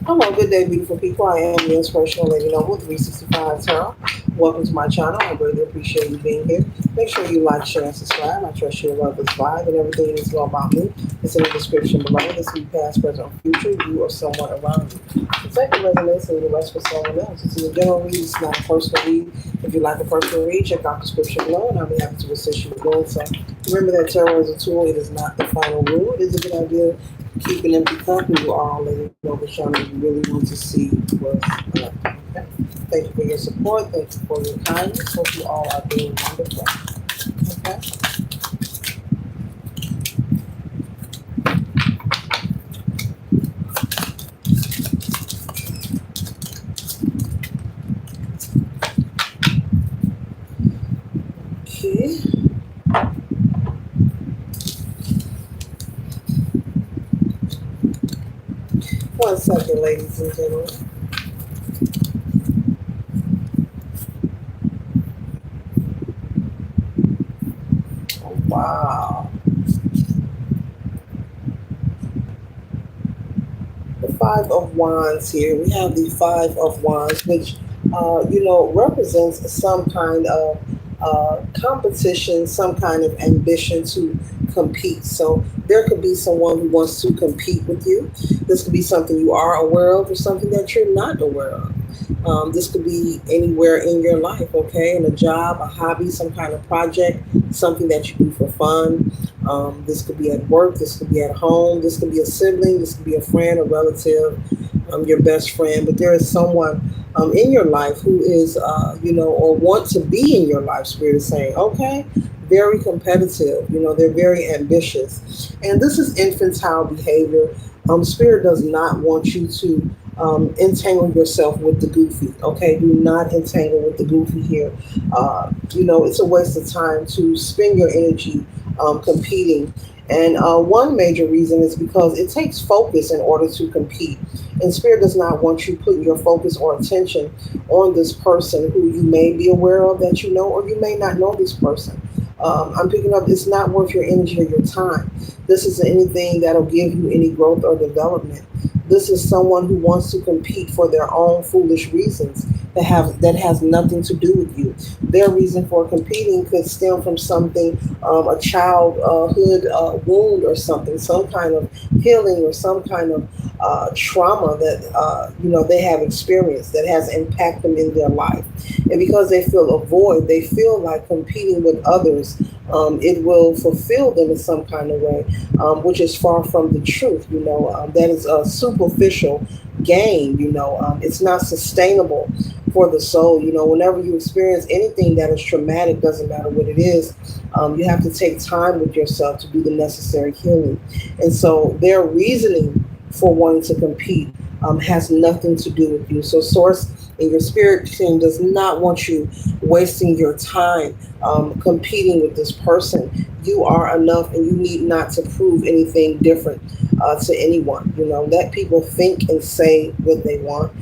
Hello, good day, beautiful people. I am the Inspirational Lady Noble 365 Tarot. Welcome to my channel. I greatly appreciate you being here. Make sure you like, share, and subscribe. I trust you love this vibe and everything that is well about me. It's in the description below. This will be past, present, or future. You or someone around you. The second resonates and the rest for someone else. This is a general read. It's not a personal read. If you like a personal read, check out the description below, and I'll be happy to assist you with doing so. Remember that tarot is a tool. It is not the final rule. It is a good idea keep an empty cup and you are already know the show you really want to see what's up. Okay? Thank you for your support. Thank you for your kindness. Hope you all are doing wonderful. Okay? Okay. One second, ladies and gentlemen. Oh, wow. The Five of Wands here. We have the Five of Wands, which, represents some kind of competition, some kind of ambition to compete. So there could be someone who wants to compete with you. This could be something you are aware of or something that you're not aware of. This could be anywhere in your life, okay? In a job, a hobby, some kind of project, something that you do for fun. This could be at work, this could be at home, this could be a sibling, this could be a friend, a relative, your best friend. But there is someone in your life who is, or want to be in your life, Spirit is saying, okay? Very competitive, they're very ambitious. And this is infantile behavior. Spirit does not want you to entangle yourself with the goofy. Okay, do not entangle with the goofy here. It's a waste of time to spend your energy competing. And one major reason is because it takes focus in order to compete. And Spirit does not want you putting your focus or attention on this person who you may be aware of that you know, or you may not know this person. I'm picking up, it's not worth your energy or your time. This isn't anything that'll give you any growth or development. This is someone who wants to compete for their own foolish reasons that has nothing to do with you. Their reason for competing could stem from something, a childhood wound or something, some kind of healing or some kind of trauma that they have experienced that has impacted them in their life. And because they feel a void, they feel like competing with others. It will fulfill them in some kind of way, which is far from the truth. That is a superficial gain. It's not sustainable for the soul. Whenever you experience anything that is traumatic, doesn't matter what it is, you have to take time with yourself to do the necessary healing. And so their reasoning for wanting to compete has nothing to do with you. So Source and your spirit team does not want you wasting your time competing with this person. You are enough and you need not to prove anything different to anyone. Let people think and say what they want.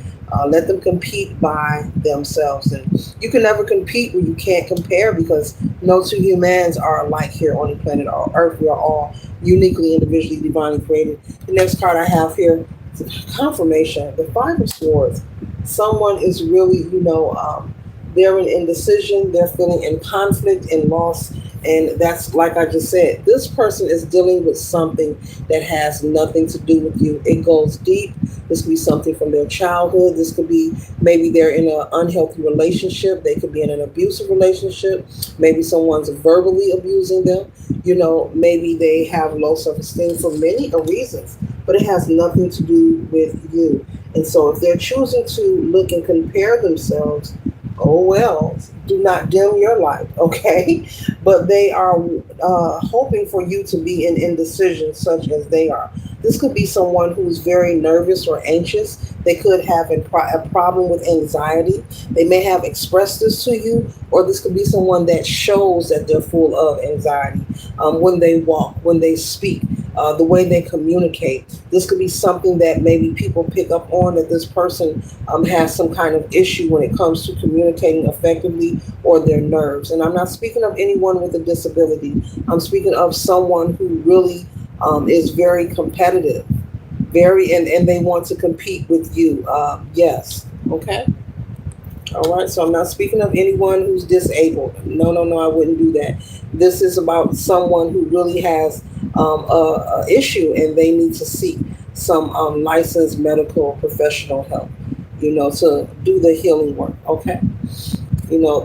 Let them compete by themselves. And you can never compete when you can't compare, because no two humans are alike here on the planet Earth. We are all uniquely, individually, divinely created. The next card I have here is confirmation. The Five of Swords. Someone is really, they're in indecision. They're feeling in conflict and loss. And that's like I just said, this person is dealing with something that has nothing to do with you. It goes deep. This could be something from their childhood. This could be maybe they're in an unhealthy relationship. They could be in an abusive relationship. Maybe someone's verbally abusing them. Maybe they have low self-esteem for many reasons, but it has nothing to do with you. And so if they're choosing to look and compare themselves, oh well, do not dim your light, okay? But they are hoping for you to be in indecision such as they are. This could be someone who's very nervous or anxious. They could have a problem with anxiety. They may have expressed this to you, or this could be someone that shows that they're full of anxiety when they walk, when they speak, the way they communicate. This could be something that maybe people pick up on, that this person has some kind of issue when it comes to communicating effectively, or their nerves. And I'm not speaking of anyone with a disability. I'm speaking of someone who really is very competitive. Very, and they want to compete with you. Yes. Okay. All right, so I'm not speaking of anyone who's disabled. No, no, no, I wouldn't do that. This is about someone who really has a issue and they need to seek some licensed medical professional help, to do the healing work. Okay.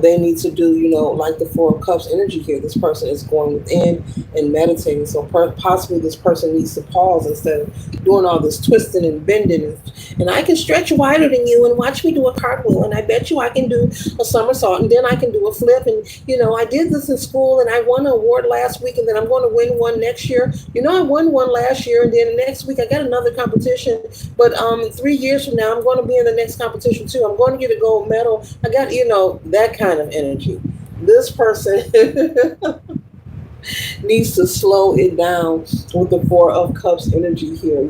They need to do, like the Four of Cups energy here. This person is going within and meditating. So possibly this person needs to pause instead of doing all this twisting and bending. And I can stretch wider than you and watch me do a cartwheel. And I bet you I can do a somersault and then I can do a flip. And, I did this in school and I won an award last week and then I'm going to win one next year. I won one last year and then next week I got another competition. But 3 years from now, I'm going to be in the next competition too. I'm going to get a gold medal. I got, that kind of energy. This person needs to slow it down with the Four of Cups energy here.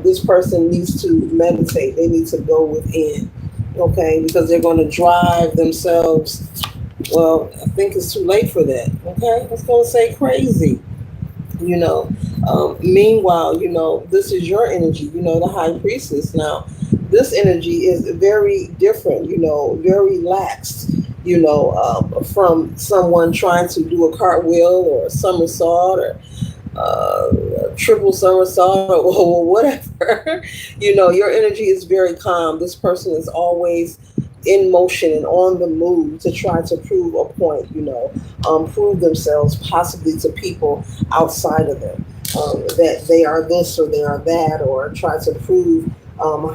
This person needs to meditate. They need to go within, okay, because they're going to drive themselves. Well, I think it's too late for that. Okay, I was going to say crazy. you know. Meanwhile, this is your energy, the high priestess. Now, this energy is very different, very lax, from someone trying to do a cartwheel or a somersault or a triple somersault or whatever. Your energy is very calm. This person is always in motion and on the move to try to prove a point, prove themselves possibly to people outside of them, that they are this or they are that, or try to prove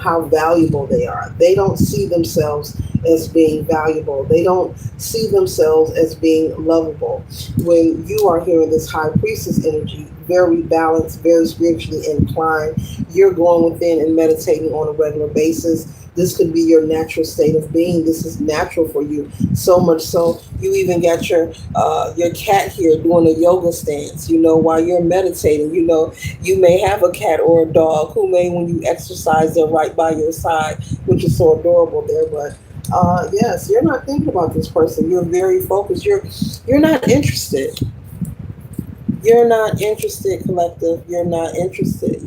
how valuable they are. They don't see themselves as being valuable. They don't see themselves as being lovable. When you are here in this high priestess energy, very balanced, very spiritually inclined, you're going within and meditating on a regular basis. This could be your natural state of being. This is natural for you. So much so, you even got your cat here doing a yoga stance, while you're meditating. You may have a cat or a dog who may, when you exercise, they're right by your side, which is so adorable there. But yes, you're not thinking about this person. You're very focused. You're not interested. You're not interested, collective. You're not interested.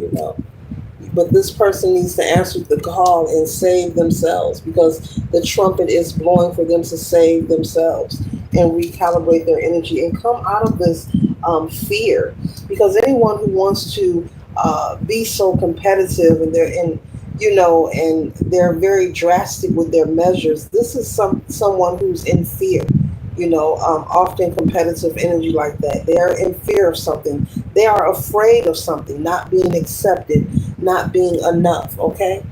But this person needs to answer the call and save themselves, because the trumpet is blowing for them to save themselves and recalibrate their energy and come out of this fear. Because anyone who wants to be so competitive and and they're very drastic with their measures, this is someone who's in fear. Often competitive energy like that. They are in fear of something. They are afraid of something, not being accepted, not being enough, okay?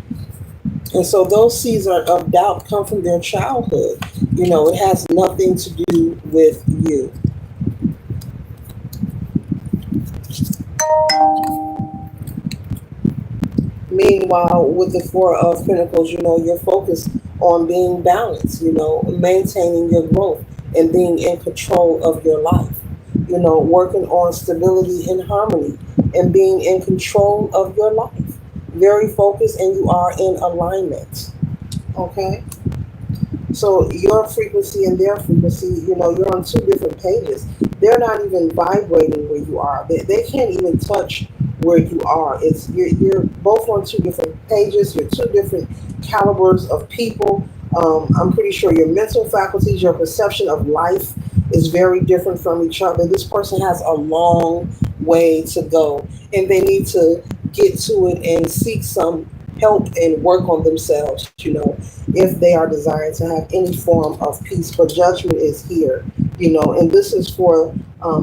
And so those seeds of doubt come from their childhood. It has nothing to do with you. Meanwhile, with the Four of Pentacles, you're focused on being balanced, maintaining your growth and being in control of your life, working on stability and harmony and being in control of your life. Very focused, and you are in alignment. Okay? So your frequency and their frequency, you're on two different pages. They're not even vibrating where you are. They can't even touch where you are. You're both on two different pages. You're two different calibers of people. I'm pretty sure your mental faculties, your perception of life is very different from each other. This person has a long way to go, and they need to get to it and seek some help and work on themselves, if they are desiring to have any form of peace. But judgment is here, and this is for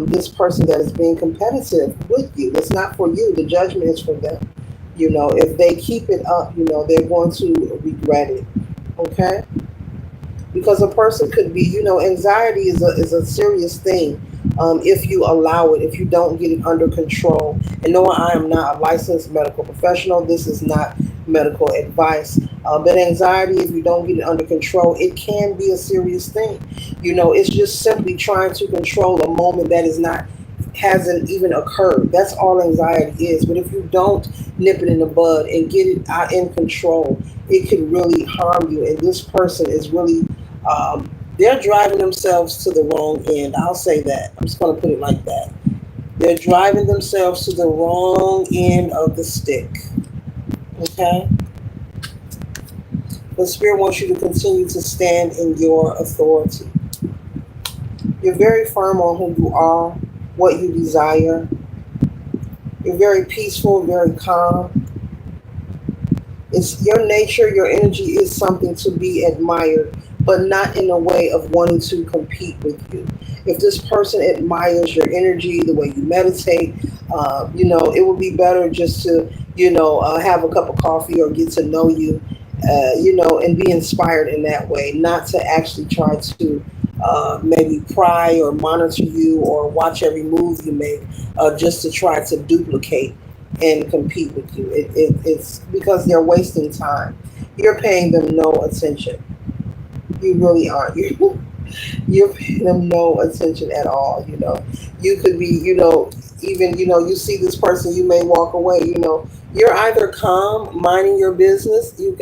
this person that is being competitive with you. It's not for you. The judgment is for them. If they keep it up, they're going to regret it. Okay? Because a person could be, anxiety is a serious thing. If you allow it, if you don't get it under control. And no, I am not a licensed medical professional. This is not medical advice. But anxiety, if you don't get it under control, it can be a serious thing. It's just simply trying to control a moment that hasn't even occurred. That's all anxiety is. But if you don't nip it in the bud and get it out in control, it can really harm you. And this person is really, they're driving themselves to the wrong end. I'll say that. I'm just going to put it like that. They're driving themselves to the wrong end of the stick. Okay? But Spirit wants you to continue to stand in your authority. You're very firm on who you are, what you desire. You're very peaceful, very calm. It's your nature, your energy is something to be admired, but not in a way of wanting to compete with you. If this person admires your energy, the way you meditate, it would be better just to, have a cup of coffee or get to know you, and be inspired in that way, not to actually try to maybe pry or monitor you or watch every move you make, just to try to duplicate and compete with you. It's because they're wasting time. You're paying them no attention. You really aren't. You're paying them no attention at all. You could be, even, you see this person, you may walk away. You're either calm, minding your business. You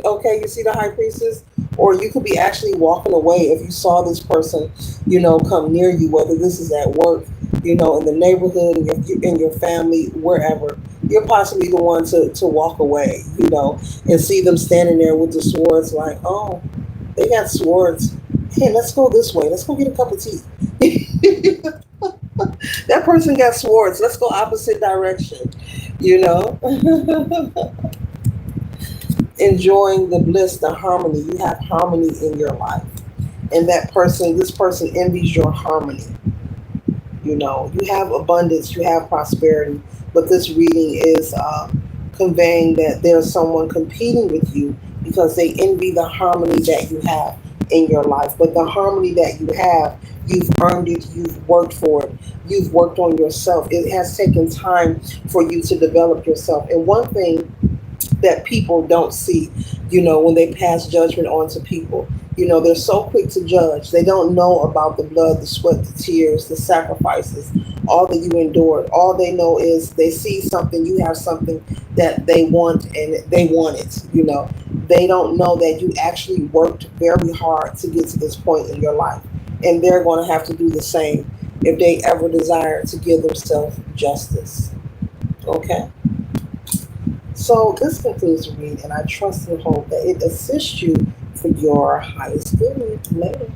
see the high priestess, or you could be actually walking away if you saw this person, come near you. Whether this is at work, in the neighborhood, in your family, wherever. You're possibly the one to walk away, and see them standing there with the swords, like, oh, they got swords. Hey, let's go this way. Let's go get a cup of tea. That person got swords. Let's go opposite direction. You know, enjoying the bliss, the harmony. You have harmony in your life, and this person envies your harmony. You have abundance, you have prosperity, but this reading is conveying that there's someone competing with you because they envy the harmony that you have in your life. But the harmony that you have, you've earned it, you've worked for it, you've worked on yourself. It has taken time for you to develop yourself. And one thing that people don't see, when they pass judgment on to people. They're so quick to judge. They don't know about the blood, the sweat, the tears, the sacrifices, all that you endured. All they know is they see something, you have something that they want and they want it. They don't know that you actually worked very hard to get to this point in your life. And they're going to have to do the same if they ever desire to give themselves justice. Okay? So this concludes the read, and I trust and hope that it assists you for your highest good. Later.